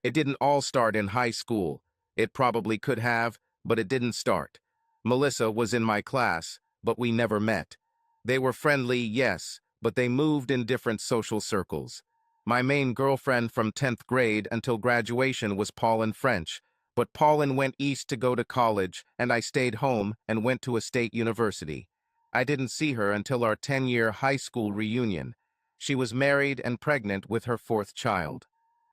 It didn't all start in high school. It probably could have, but it didn't start. Melissa was in my class, but we never met. They were friendly, yes, but they moved in different social circles. My main girlfriend from 10th grade until graduation was Pauline French, but Pauline went east to go to college, and I stayed home and went to a state university. I didn't see her until our 10-year high school reunion. She was married and pregnant with her fourth child.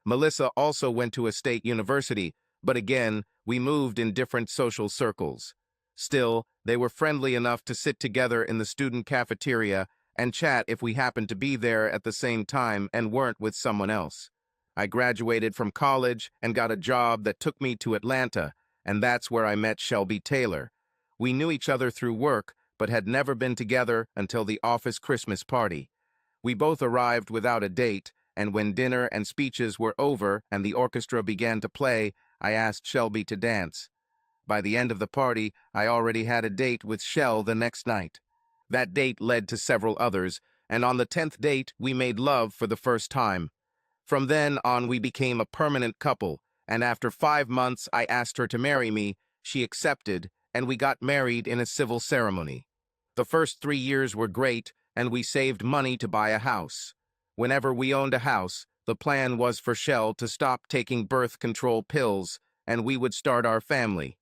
Melissa also went to a state university, but again, we moved in different social circles. Still, they were friendly enough to sit together in the student cafeteria and chat if we happened to be there at the same time and weren't with someone else. I graduated from college and got a job that took me to Atlanta, and that's where I met Shelby Taylor. We knew each other through work, but had never been together until the office Christmas party. We both arrived without a date, and when dinner and speeches were over and the orchestra began to play, I asked Shelby to dance. By the end of the party, I already had a date with Shell the next night. That date led to several others, and on the 10th date, we made love for the first time. From then on, we became a permanent couple, and after 5 months, I asked her to marry me. She accepted, and we got married in a civil ceremony. The first 3 years were great, and we saved money to buy a house. Whenever we owned a house, the plan was for Shell to stop taking birth control pills, and we would start our family.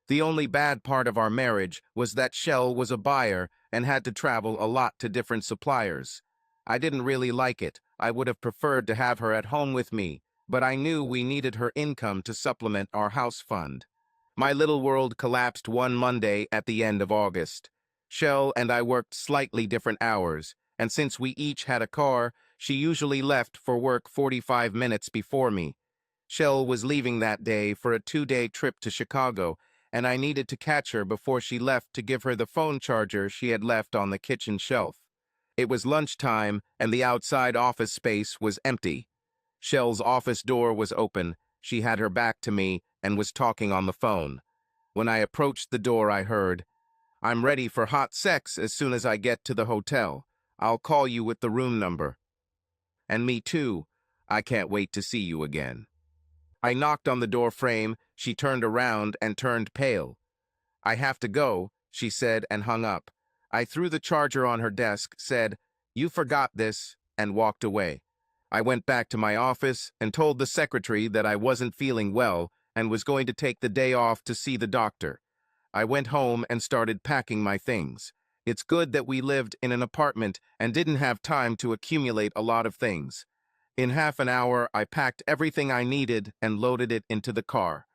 The only bad part of our marriage was that Shell was a buyer and had to travel a lot to different suppliers. I didn't really like it. I would have preferred to have her at home with me, but I knew we needed her income to supplement our house fund. My little world collapsed one Monday at the end of August. Shell and I worked slightly different hours, and since we each had a car, she usually left for work 45 minutes before me. Shell was leaving that day for a 2-day trip to Chicago, and I needed to catch her before she left to give her the phone charger she had left on the kitchen shelf. It was lunchtime, and the outside office space was empty. Shell's office door was open. She had her back to me and was talking on the phone. When I approached the door, I heard, "I'm ready for hot sex as soon as I get to the hotel. I'll call you with the room number." "And me too. I can't wait to see you again." I knocked on the door frame. She turned around and turned pale. "I have to go," she said, and hung up. I threw the charger on her desk, said, "You forgot this," and walked away. I went back to my office and told the secretary that I wasn't feeling well and was going to take the day off to see the doctor. I went home and started packing my things. It's good that we lived in an apartment and didn't have time to accumulate a lot of things. In half an hour, I packed everything I needed and loaded it into the car.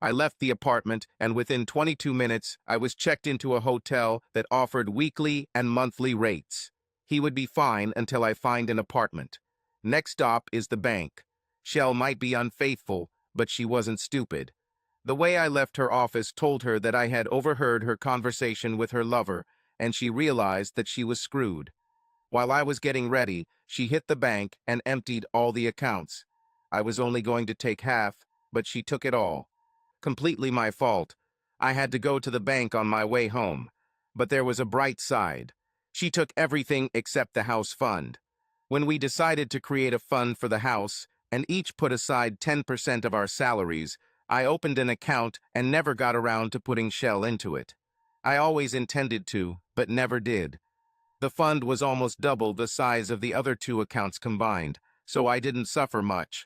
I left the apartment, and within 22 minutes, I was checked into a hotel that offered weekly and monthly rates. He would be fine until I find an apartment. Next stop is the bank. Shell might be unfaithful, but she wasn't stupid. The way I left her office told her that I had overheard her conversation with her lover, and she realized that she was screwed. While I was getting ready, she hit the bank and emptied all the accounts. I was only going to take half, but she took it all. Completely my fault. I had to go to the bank on my way home. But there was a bright side. She took everything except the house fund. When we decided to create a fund for the house, and each put aside 10% of our salaries, I opened an account and never got around to putting Shell into it. I always intended to, but never did. The fund was almost double the size of the other 2 accounts combined, so I didn't suffer much.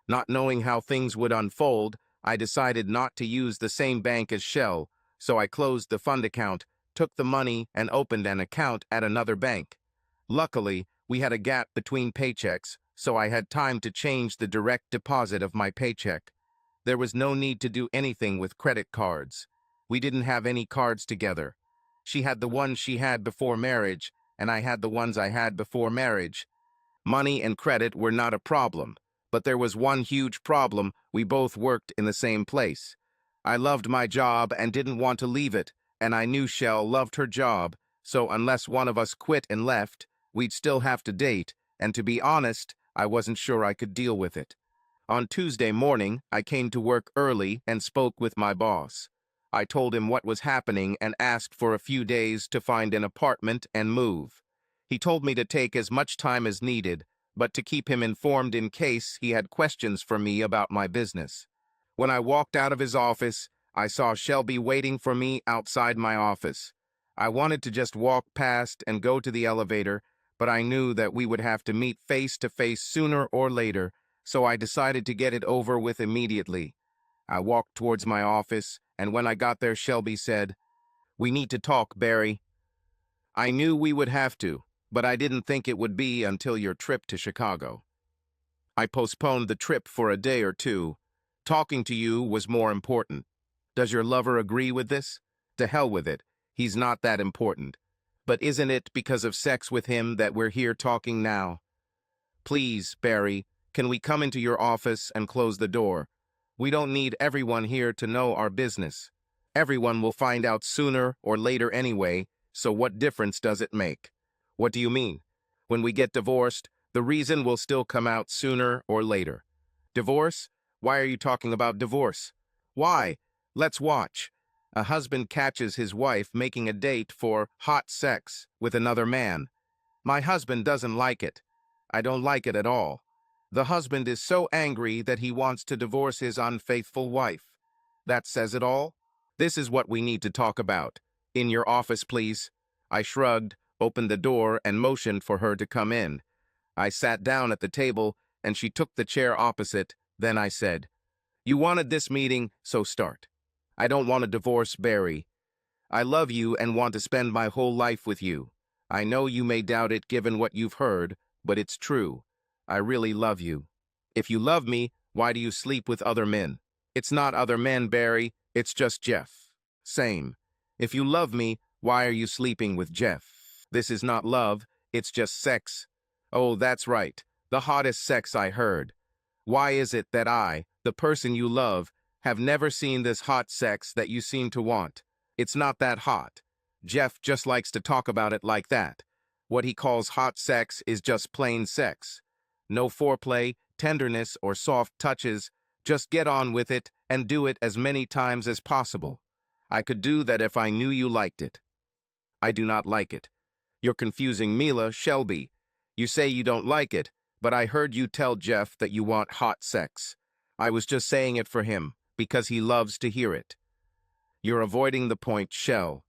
Not knowing how things would unfold, I decided not to use the same bank as Shell, so I closed the fund account, took the money, and opened an account at another bank. Luckily, we had a gap between paychecks, so I had time to change the direct deposit of my paycheck. There was no need to do anything with credit cards. We didn't have any cards together. She had the ones she had before marriage, and I had the ones I had before marriage. Money and credit were not a problem, but there was one huge problem: we both worked in the same place. I loved my job and didn't want to leave it, and I knew Shell loved her job, so unless one of us quit and left, we'd still have to date, and to be honest, I wasn't sure I could deal with it. On Tuesday morning, I came to work early and spoke with my boss. I told him what was happening and asked for a few days to find an apartment and move. He told me to take as much time as needed, but to keep him informed in case he had questions for me about my business. When I walked out of his office, I saw Shelby waiting for me outside my office. I wanted to just walk past and go to the elevator, but I knew that we would have to meet face to face sooner or later, so I decided to get it over with immediately. I walked towards my office, and when I got there, Shelby said, "We need to talk, Barry." I knew we would have to, but I didn't think it would be until your trip to Chicago. I postponed the trip for a day or two. Talking to you was more important. Does your lover agree with this? To hell with it. He's not that important. But isn't it because of sex with him that we're here talking now? Please, Barry, can we come into your office and close the door? We don't need everyone here to know our business. Everyone will find out sooner or later anyway, so what difference does it make? What do you mean? When we get divorced, the reason will still come out sooner or later. Divorce? Why are you talking about divorce? Why? Let's watch. A husband catches his wife making a date for hot sex with another man. My husband doesn't like it. I don't like it at all. The husband is so angry that he wants to divorce his unfaithful wife. That says it all. This is what we need to talk about. In your office, please. I shrugged, opened the door, and motioned for her to come in. I sat down at the table, and she took the chair opposite. Then I said, "You wanted this meeting, so start. I don't want a divorce, Barry. I love you and want to spend my whole life with you. I know you may doubt it given what you've heard, but it's true. I really love you. If you love me, why do you sleep with other men? It's not other men, Barry. It's just Jeff. Same. If you love me, why are you sleeping with Jeff? This is not love. It's just sex. Oh, that's right. The hottest sex I heard. Why is it that I, the person you love, have never seen this hot sex that you seem to want? It's not that hot. Jeff just likes to talk about it like that. What he calls hot sex is just plain sex. No foreplay, tenderness, or soft touches. Just get on with it and do it as many times as possible. I could do that if I knew you liked it. I do not like it. You're confusing Mila, Shelby. You say you don't like it, but I heard you tell Jeff that you want hot sex. I was just saying it for him, because he loves to hear it. You're avoiding the point, Shell.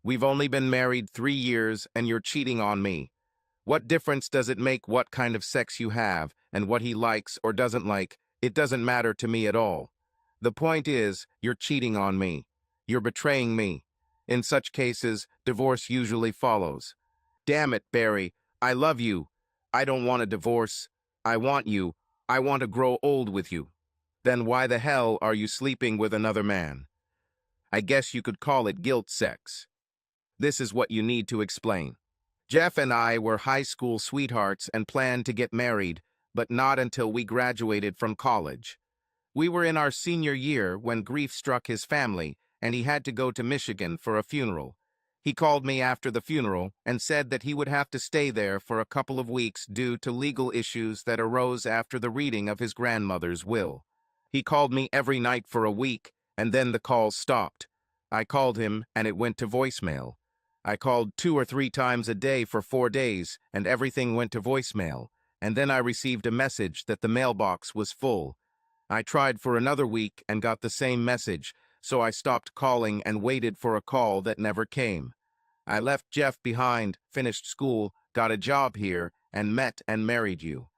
We've only been married 3 years, and you're cheating on me. What difference does it make what kind of sex you have, and what he likes or doesn't like? It doesn't matter to me at all. The point is, you're cheating on me. You're betraying me. In such cases, divorce usually follows. Damn it, Barry. I love you. I don't want a divorce. I want you. I want to grow old with you. Then why the hell are you sleeping with another man? I guess you could call it guilt sex. This is what you need to explain. Jeff and I were high school sweethearts and planned to get married, but not until we graduated from college. We were in our senior year when grief struck his family, and he had to go to Michigan for a funeral. He called me after the funeral and said that he would have to stay there for a couple of weeks due to legal issues that arose after the reading of his grandmother's will. He called me every night for a week, and then the calls stopped. I called him, and it went to voicemail. I called 2 or 3 times a day for 4 days, and everything went to voicemail, and then I received a message that the mailbox was full. I tried for another week and got the same message, so I stopped calling and waited for a call that never came. I left Jeff behind, finished school, got a job here, and met and married you.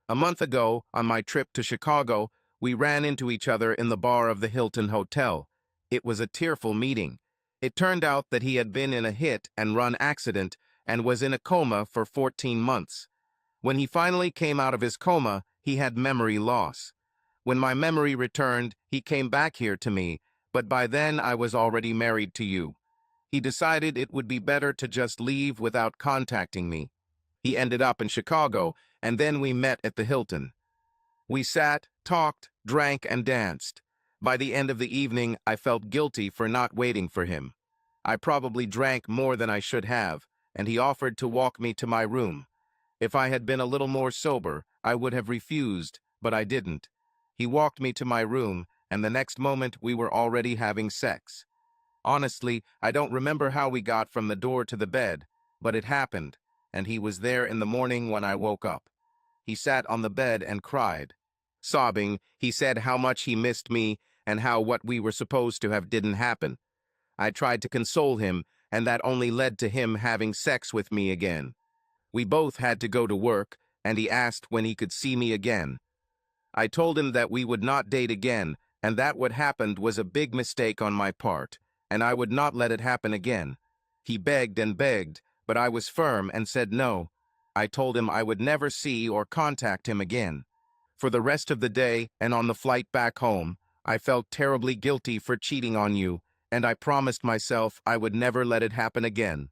A month ago, on my trip to Chicago, we ran into each other in the bar of the Hilton Hotel. It was a tearful meeting. It turned out that he had been in a hit-and-run accident and was in a coma for 14 months. When he finally came out of his coma, he had memory loss. When my memory returned, he came back here to me, but by then I was already married to you. He decided it would be better to just leave without contacting me. He ended up in Chicago, and then we met at the Hilton. We sat, talked, drank, and danced. By the end of the evening, I felt guilty for not waiting for him. I probably drank more than I should have, and he offered to walk me to my room. If I had been a little more sober, I would have refused, but I didn't. He walked me to my room, and the next moment we were already having sex. Honestly, I don't remember how we got from the door to the bed, but it happened, and he was there in the morning when I woke up. he sat on the bed and cried. Sobbing, he said how much he missed me and how what we were supposed to have didn't happen. I tried to console him, and that only led to him having sex with me again. We both had to go to work, and he asked when he could see me again. I told him that we would not date again, and that what happened was a big mistake on my part, and I would not let it happen again. He begged and begged, but I was firm and said no. I told him I would never see or contact him again. For the rest of the day and on the flight back home, I felt terribly guilty for cheating on you, and I promised myself I would never let it happen again.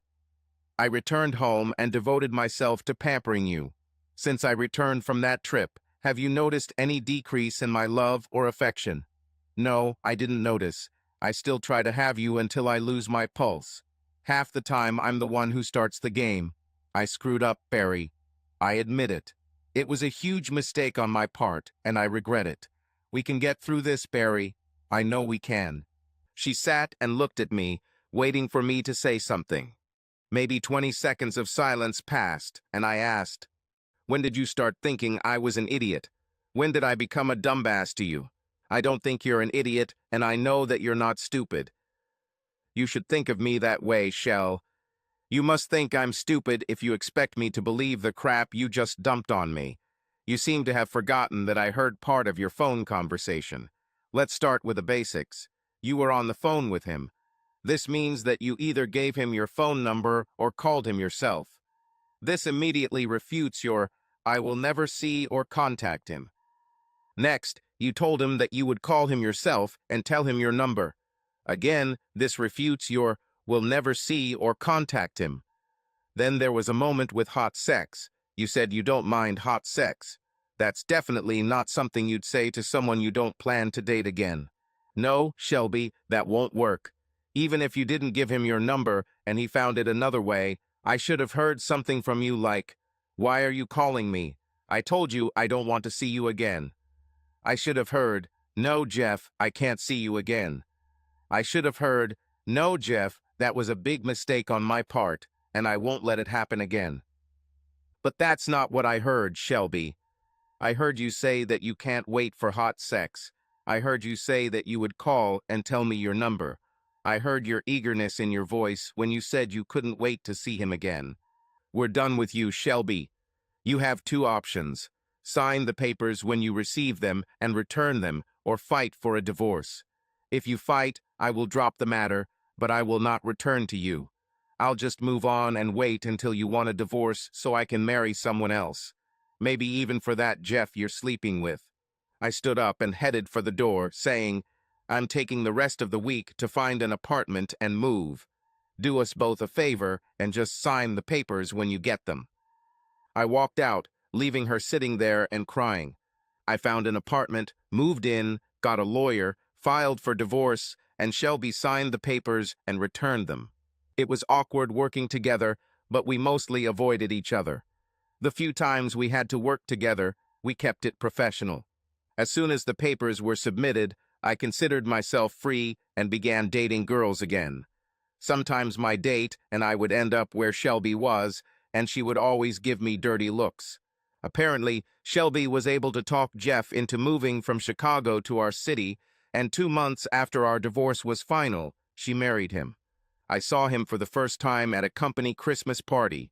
I returned home and devoted myself to pampering you. Since I returned from that trip, have you noticed any decrease in my love or affection? No, I didn't notice. I still try to have you until I lose my pulse. Half the time I'm the one who starts the game. I screwed up, Barry. I admit it. It was a huge mistake on my part, and I regret it. We can get through this, Barry. I know we can. She sat and looked at me, waiting for me to say something. Maybe 20 seconds of silence passed, and I asked, when did you start thinking I was an idiot? When did I become a dumbass to you? I don't think you're an idiot, and I know that you're not stupid. You should think of me that way, Shell. You must think I'm stupid if you expect me to believe the crap you just dumped on me. You seem to have forgotten that I heard part of your phone conversation. Let's start with the basics. You were on the phone with him. This means that you either gave him your phone number or called him yourself. This immediately refutes your, I will never see or contact him. Next, you told him that you would call him yourself and tell him your number. Again, this refutes your, will never see or contact him. Then there was a moment with hot sex. You said you don't mind hot sex. That's definitely not something you'd say to someone you don't plan to date again. No, Shelby, that won't work. Even if you didn't give him your number and he found it another way, I should have heard something from you like, why are you calling me? I told you I don't want to see you again. I should have heard, no, Jeff, I can't see you again. I should have heard, no, Jeff, that was a big mistake on my part, and I won't let it happen again. But that's not what I heard, Shelby. I heard you say that you can't wait for hot sex. I heard you say that you would call and tell me your number. I heard your eagerness in your voice when you said you couldn't wait to see him again. We're done with you, Shelby. You have two options. Sign the papers when you receive them and return them, or fight for a divorce. If you fight, I will drop the matter, but I will not return to you. I'll just move on and wait until you want a divorce so I can marry someone else. Maybe even for that Jeff you're sleeping with. I stood up and headed for the door, saying, I'm taking the rest of the week to find an apartment and move. Do us both a favor and just sign the papers when you get them. I walked out, leaving her sitting there and crying. I found an apartment, moved in, got a lawyer, filed for divorce, and Shelby signed the papers and returned them. It was awkward working together, but we mostly avoided each other. The few times we had to work together, we kept it professional. As soon as the papers were submitted, I considered myself free and began dating girls again. Sometimes my date and I would end up where Shelby was, and she would always give me dirty looks. Apparently, Shelby was able to talk Jeff into moving from Chicago to our city, and 2 months after our divorce was final, she married him. I saw him for the first time at a company Christmas party.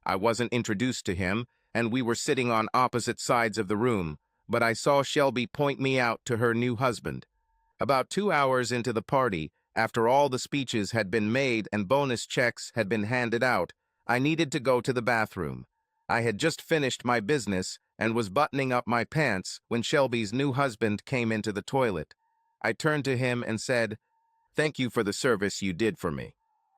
I wasn't introduced to him, and we were sitting on opposite sides of the room, but I saw Shelby point me out to her new husband. About 2 hours into the party, after all the speeches had been made and bonus checks had been handed out, I needed to go to the bathroom. I had just finished my business and was buttoning up my pants when Shelby's new husband came into the toilet. I turned to him and said, "Thank you for the service you did for me."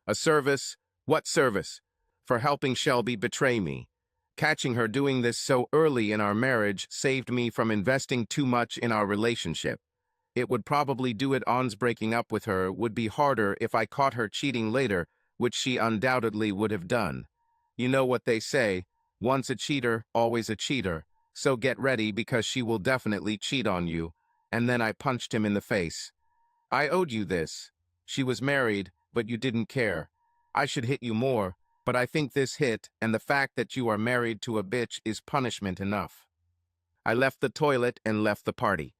A service? What service? For helping Shelby betray me. Catching her doing this so early in our marriage saved me from investing too much in our relationship. It would probably do it ons breaking up with her would be harder if I caught her cheating later, which she undoubtedly would have done. You know what they say, once a cheater, always a cheater, so get ready because she will definitely cheat on you. And then I punched him in the face. I owed you this. She was married, but you didn't care. I should hit you more, but I think this hit and the fact that you are married to a bitch is punishment enough. I left the toilet and left the party.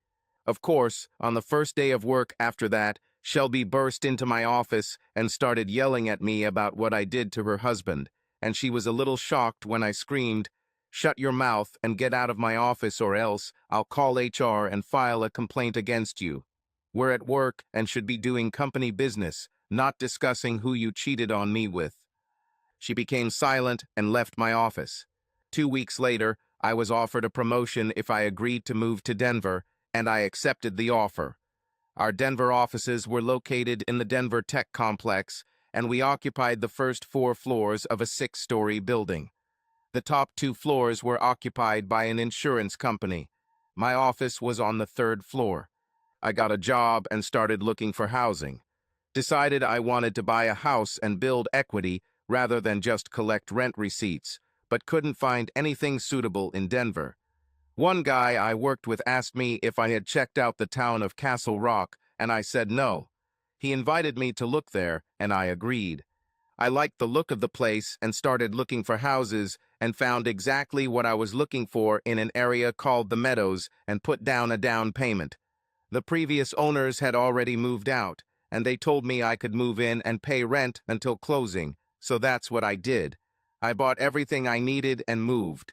Of course, on the first day of work after that, Shelby burst into my office and started yelling at me about what I did to her husband, and she was a little shocked when I screamed, "Shut your mouth and get out of my office or else I'll call HR and file a complaint against you. We're at work and should be doing company business, not discussing who you cheated on me with." She became silent and left my office. 2 weeks later, I was offered a promotion if I agreed to move to Denver, and I accepted the offer. Our Denver offices were located in the Denver Tech Complex, and we occupied the first 4 floors of a 6-story building. The top 2 floors were occupied by an insurance company. My office was on the 3rd floor. I got a job and started looking for housing. Decided I wanted to buy a house and build equity rather than just collect rent receipts, but couldn't find anything suitable in Denver. One guy I worked with asked me if I had checked out the town of Castle Rock, and I said no. He invited me to look there, and I agreed. I liked the look of the place and started looking for houses and found exactly what I was looking for in an area called the Meadows and put down a down payment. The previous owners had already moved out, and they told me I could move in and pay rent until closing, so that's what I did. I bought everything I needed and moved.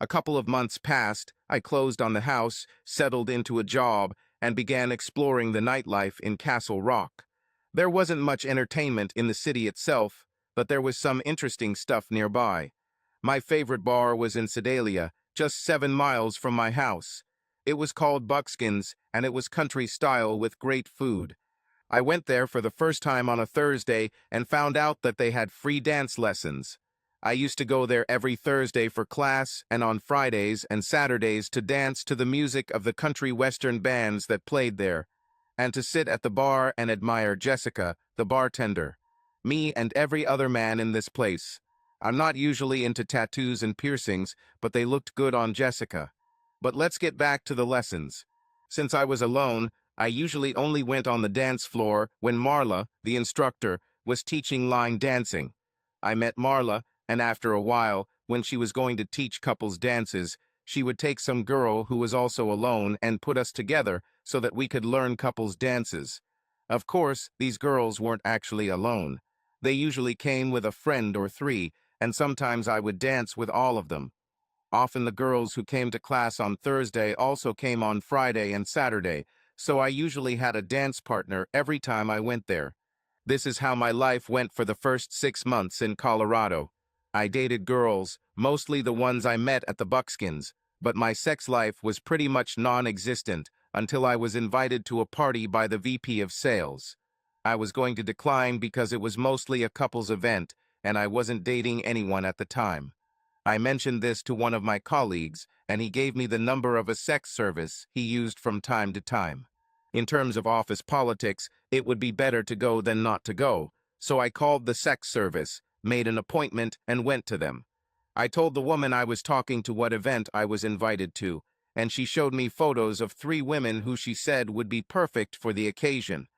A couple of months passed, I closed on the house, settled into a job, and began exploring the nightlife in Castle Rock. There wasn't much entertainment in the city itself, but there was some interesting stuff nearby. My favorite bar was in Sedalia, just 7 miles from my house. It was called Buckskins, and it was country style with great food. I went there for the first time on a Thursday and found out that they had free dance lessons. I used to go there every Thursday for class and on Fridays and Saturdays to dance to the music of the country western bands that played there, and to sit at the bar and admire Jessica, the bartender. Me and every other man in this place. I'm not usually into tattoos and piercings, but they looked good on Jessica. But let's get back to the lessons. Since I was alone, I usually only went on the dance floor when Marla, the instructor, was teaching line dancing. I met Marla, and after a while, when she was going to teach couples dances, she would take some girl who was also alone and put us together so that we could learn couples dances. Of course, these girls weren't actually alone. They usually came with a friend or 3, and sometimes I would dance with all of them. Often the girls who came to class on Thursday also came on Friday and Saturday, so I usually had a dance partner every time I went there. This is how my life went for the first 6 months in Colorado. I dated girls, mostly the ones I met at the Buckskins, but my sex life was pretty much non-existent until I was invited to a party by the VP of sales. I was going to decline because it was mostly a couples event, and I wasn't dating anyone at the time. I mentioned this to one of my colleagues, and he gave me the number of a sex service he used from time to time. In terms of office politics, it would be better to go than not to go, so I called the sex service, made an appointment, and went to them. I told the woman I was talking to what event I was invited to, and she showed me photos of 3 women who she said would be perfect for the occasion.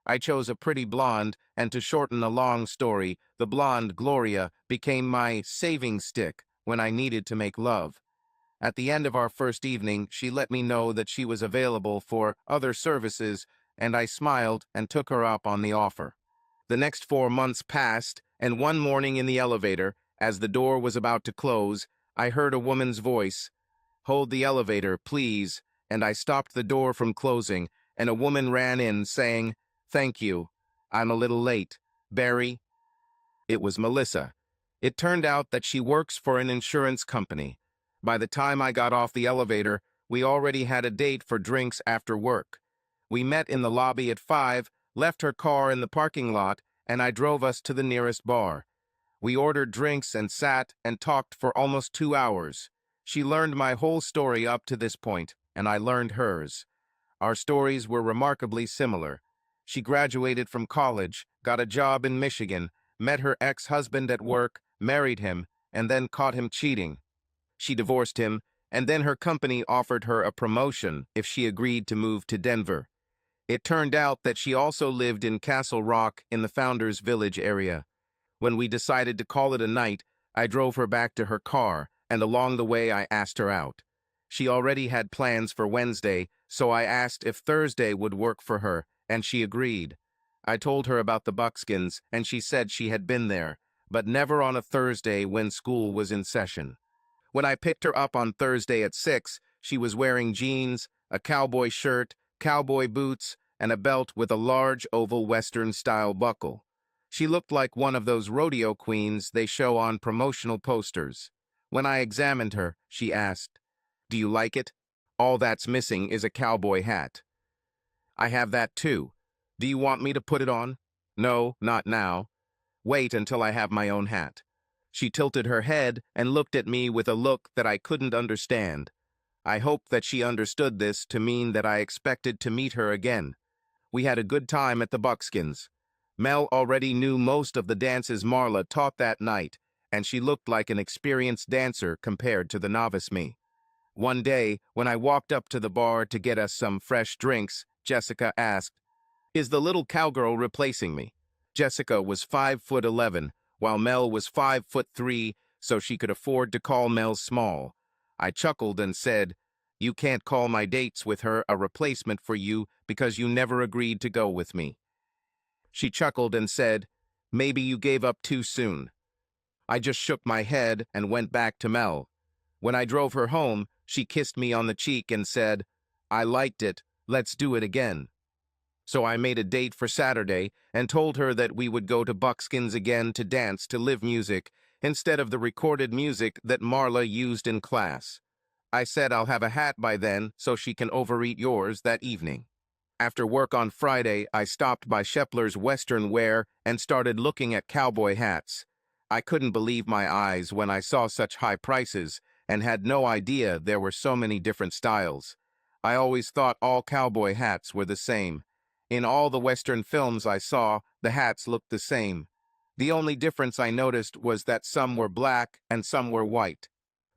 I chose a pretty blonde, and to shorten a long story, the blonde, Gloria, became my saving stick when I needed to make love. At the end of our first evening, she let me know that she was available for other services, and I smiled and took her up on the offer. The next 4 months passed, and one morning in the elevator, as the door was about to close, I heard a woman's voice, "Hold the elevator, please," and I stopped the door from closing, and a woman ran in saying, "Thank you. I'm a little late. Barry?" It was Melissa. It turned out that she works for an insurance company. By the time I got off the elevator, we already had a date for drinks after work. We met in the lobby at 5, left her car in the parking lot, and I drove us to the nearest bar. We ordered drinks and sat and talked for almost 2 hours. She learned my whole story up to this point, and I learned hers. Our stories were remarkably similar. She graduated from college, got a job in Michigan, met her ex-husband at work, married him, and then caught him cheating. She divorced him, and then her company offered her a promotion if she agreed to move to Denver. It turned out that she also lived in Castle Rock in the Founders Village area. When we decided to call it a night, I drove her back to her car, and along the way I asked her out. She already had plans for Wednesday, so I asked if Thursday would work for her, and she agreed. I told her about the Buckskins, and she said she had been there, but never on a Thursday when school was in session. When I picked her up on Thursday at 6, she was wearing jeans, a cowboy shirt, cowboy boots, and a belt with a large oval Western-style buckle. She looked like one of those rodeo queens they show on promotional posters. When I examined her, she asked, "Do you like it? All that's missing is a cowboy hat." "I have that too. Do you want me to put it on?" "No, not now. Wait until I have my own hat." She tilted her head and looked at me with a look that I couldn't understand. I hoped that she understood this to mean that I expected to meet her again. We had a good time at the Buckskins. Mel already knew most of the dances Marla taught that night, and she looked like an experienced dancer compared to the novice me. One day, when I walked up to the bar to get us some fresh drinks, Jessica asked, "Is the little cowgirl replacing me?" Jessica was 5'11", while Mel was 5'3", so she could afford to call Mel small. I chuckled and said, "You can't call my dates with her a replacement for you because you never agreed to go with me." She chuckled and said, "Maybe you gave up too soon." I just shook my head and went back to Mel. When I drove her home, she kissed me on the cheek and said, "I liked it, let's do it again." So I made a date for Saturday and told her that we would go to Buckskins again to dance to live music instead of the recorded music that Marla used in class. I said I'll have a hat by then so she can overeat yours that evening. After work on Friday, I stopped by Shepler's Western Wear and started looking at cowboy hats. I couldn't believe my eyes when I saw such high prices and had no idea there were so many different styles. I always thought all cowboy hats were the same. In all the Western films I saw, the hats looked the same. The only difference I noticed was that some were black and some were white.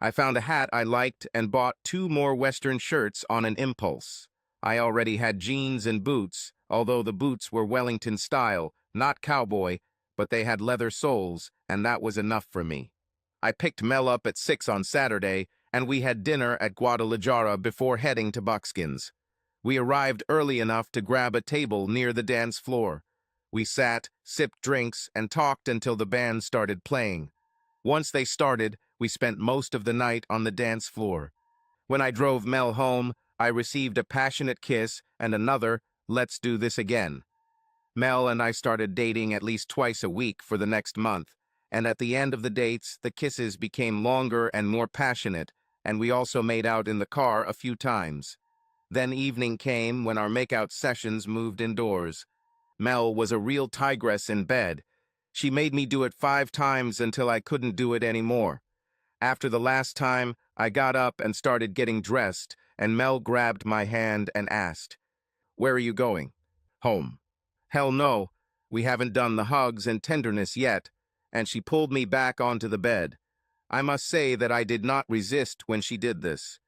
I found a hat I liked and bought 2 more Western shirts on an impulse. I already had jeans and boots, although the boots were Wellington style, not cowboy, but they had leather soles, and that was enough for me. I picked Mel up at 6 on Saturday, and we had dinner at Guadalajara before heading to Buckskins. We arrived early enough to grab a table near the dance floor. We sat, sipped drinks, and talked until the band started playing. Once they started, we spent most of the night on the dance floor. When I drove Mel home, I received a passionate kiss and another, "Let's do this again." Mel and I started dating at least twice a week for the next month, and at the end of the dates, the kisses became longer and more passionate, and we also made out in the car a few times. Then evening came when our makeout sessions moved indoors. Mel was a real tigress in bed. She made me do it 5 times until I couldn't do it anymore. After the last time, I got up and started getting dressed, and Mel grabbed my hand and asked, "Where are you going?" "Home." "Hell no, we haven't done the hugs and tenderness yet," and she pulled me back onto the bed. I must say that I did not resist when she did this.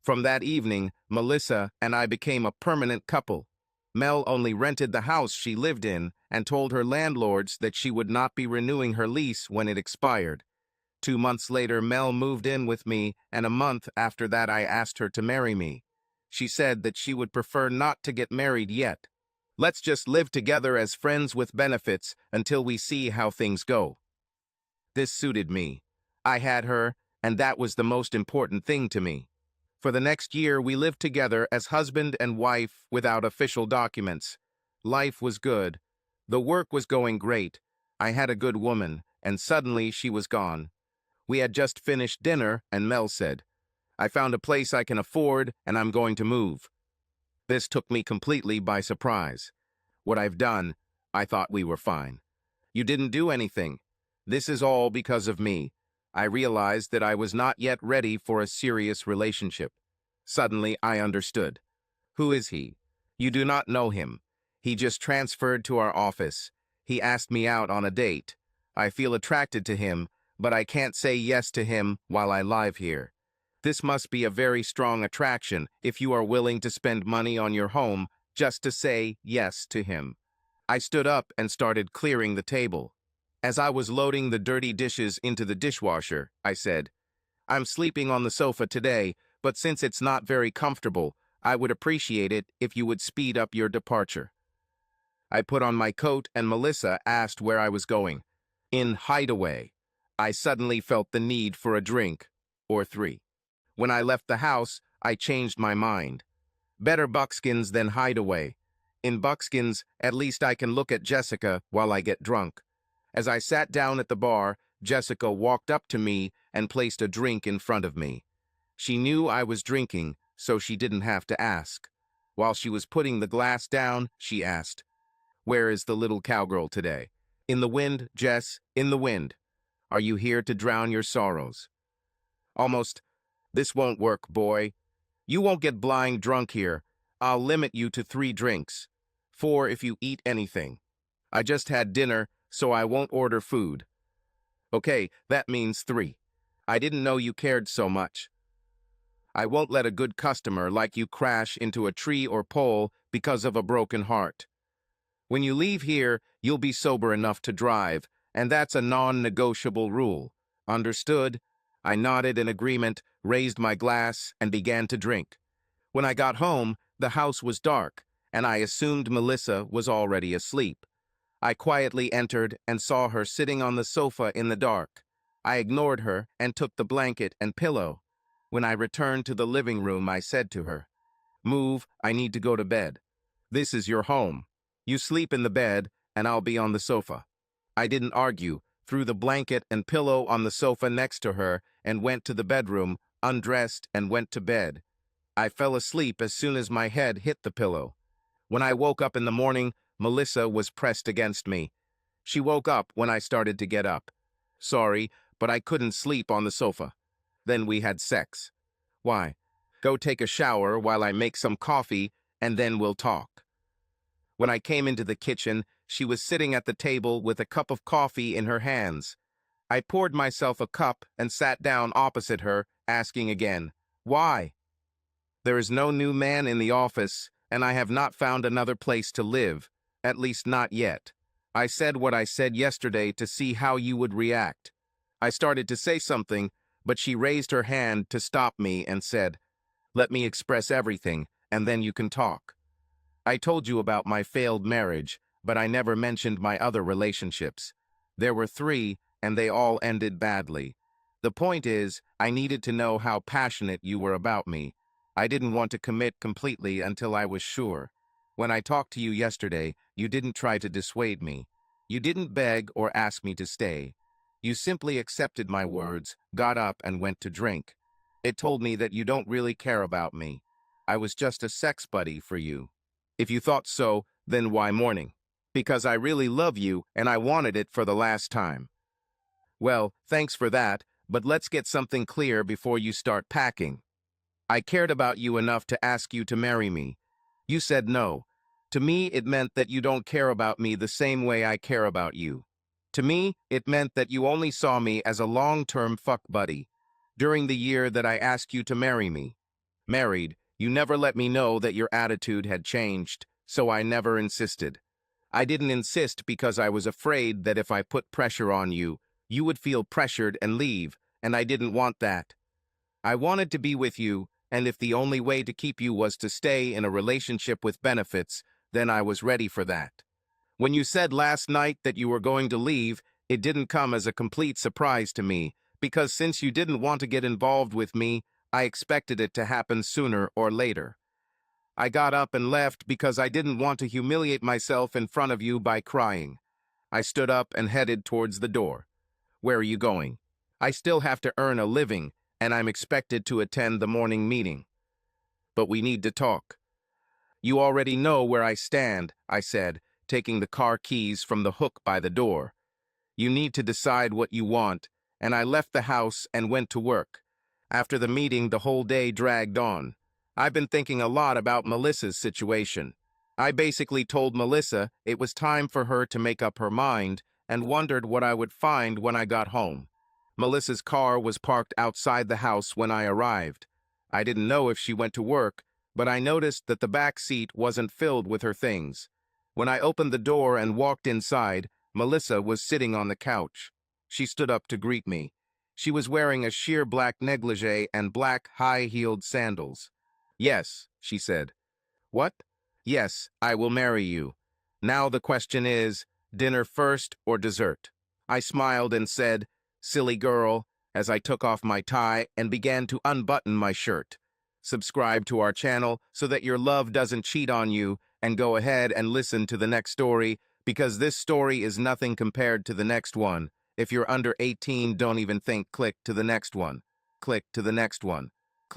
From that evening, Melissa and I became a permanent couple. Mel only rented the house she lived in and told her landlords that she would not be renewing her lease when it expired. 2 months later, Mel moved in with me, and a month after that I asked her to marry me. She said that she would prefer not to get married yet. "Let's just live together as friends with benefits until we see how things go." This suited me. I had her, and that was the most important thing to me. For the next year, we lived together as husband and wife without official documents. Life was good. The work was going great. I had a good woman, and suddenly she was gone. We had just finished dinner, and Mel said, "I found a place I can afford, and I'm going to move." This took me completely by surprise. What I've done, I thought we were fine. "You didn't do anything. This is all because of me." I realized that I was not yet ready for a serious relationship. Suddenly, I understood. "Who is he?" "You do not know him. He just transferred to our office. He asked me out on a date. I feel attracted to him, but I can't say yes to him while I live here." This must be a very strong attraction if you are willing to spend money on your home just to say yes to him. I stood up and started clearing the table. As I was loading the dirty dishes into the dishwasher, I said, "I'm sleeping on the sofa today, but since it's not very comfortable, I would appreciate it if you would speed up your departure. I put on my coat and Melissa asked where I was going. In Hideaway. I suddenly felt the need for a drink, or three. When I left the house, I changed my mind. Better Buckskins than Hideaway. In Buckskins, at least I can look at Jessica while I get drunk. As I sat down at the bar, Jessica walked up to me and placed a drink in front of me. She knew I was drinking, so she didn't have to ask. While she was putting the glass down, she asked, "Where is the little cowgirl today?" "In the wind, Jess, in the wind. Are you here to drown your sorrows?" Almost. "This won't work, boy. You won't get blind drunk here. I'll limit you to 3 drinks. 4 if you eat anything. I just had dinner, so I won't order food." "Okay, that means 3. I didn't know you cared so much. I won't let a good customer like you crash into a tree or pole because of a broken heart. When you leave here, you'll be sober enough to drive, and that's a non-negotiable rule. Understood?" I nodded in agreement, raised my glass, and began to drink. When I got home, the house was dark, and I assumed Melissa was already asleep. I quietly entered and saw her sitting on the sofa in the dark. I ignored her and took the blanket and pillow. When I returned to the living room, I said to her, "Move, I need to go to bed. This is your home. You sleep in the bed, and I'll be on the sofa." I didn't argue, threw the blanket and pillow on the sofa next to her, and went to the bedroom, undressed, and went to bed. I fell asleep as soon as my head hit the pillow. When I woke up in the morning, Melissa was pressed against me. She woke up when I started to get up. "Sorry, but I couldn't sleep on the sofa." Then we had sex. "Why?" "Go take a shower while I make some coffee, and then we'll talk." When I came into the kitchen, she was sitting at the table with a cup of coffee in her hands. I poured myself a cup and sat down opposite her, asking again, "Why?" "There is no new man in the office, and I have not found another place to live, at least not yet. I said what I said yesterday to see how you would react." I started to say something, but she raised her hand to stop me and said, "Let me express everything, and then you can talk. I told you about my failed marriage, but I never mentioned my other relationships. There were 3, and they all ended badly. The point is, I needed to know how passionate you were about me. I didn't want to commit completely until I was sure. When I talked to you yesterday, you didn't try to dissuade me. You didn't beg or ask me to stay. You simply accepted my words, got up, and went to drink. It told me that you don't really care about me. I was just a sex buddy for you. If you thought so, then why mourning? Because I really love you, and I wanted it for the last time." "Well, thanks for that, but let's get something clear before you start packing. I cared about you enough to ask you to marry me. You said no. To me, it meant that you don't care about me the same way I care about you. To me, it meant that you only saw me as a long-term fuck buddy. During the year that I asked you to marry me. Married, you never let me know that your attitude had changed, so I never insisted. I didn't insist because I was afraid that if I put pressure on you, you would feel pressured and leave, and I didn't want that. I wanted to be with you, and if the only way to keep you was to stay in a relationship with benefits, then I was ready for that. When you said last night that you were going to leave, it didn't come as a complete surprise to me, because since you didn't want to get involved with me, I expected it to happen sooner or later. I got up and left because I didn't want to humiliate myself in front of you by crying. I stood up and headed towards the door. "Where are you going?" "I still have to earn a living, and I'm expected to attend the morning meeting." "But we need to talk." "You already know where I stand," I said, taking the car keys from the hook by the door. "You need to decide what you want," and I left the house and went to work. After the meeting, the whole day dragged on. I've been thinking a lot about Melissa's situation. I basically told Melissa it was time for her to make up her mind and wondered what I would find when I got home. Melissa's car was parked outside the house when I arrived. I didn't know if she went to work, but I noticed that the back seat wasn't filled with her things. When I opened the door and walked inside, Melissa was sitting on the couch. She stood up to greet me. She was wearing a sheer black negligee and black high-heeled sandals. "Yes," she said. "What?" "Yes, I will marry you. Now the question is, dinner first or dessert?" I smiled and said, "Silly girl," as I took off my tie and began to unbutton my shirt. Subscribe to our channel so that your love doesn't cheat on you, and go ahead and listen to the next story, because this story is nothing compared to the next one. If you're under 18, don't even think, click to the next one. Click to the next one.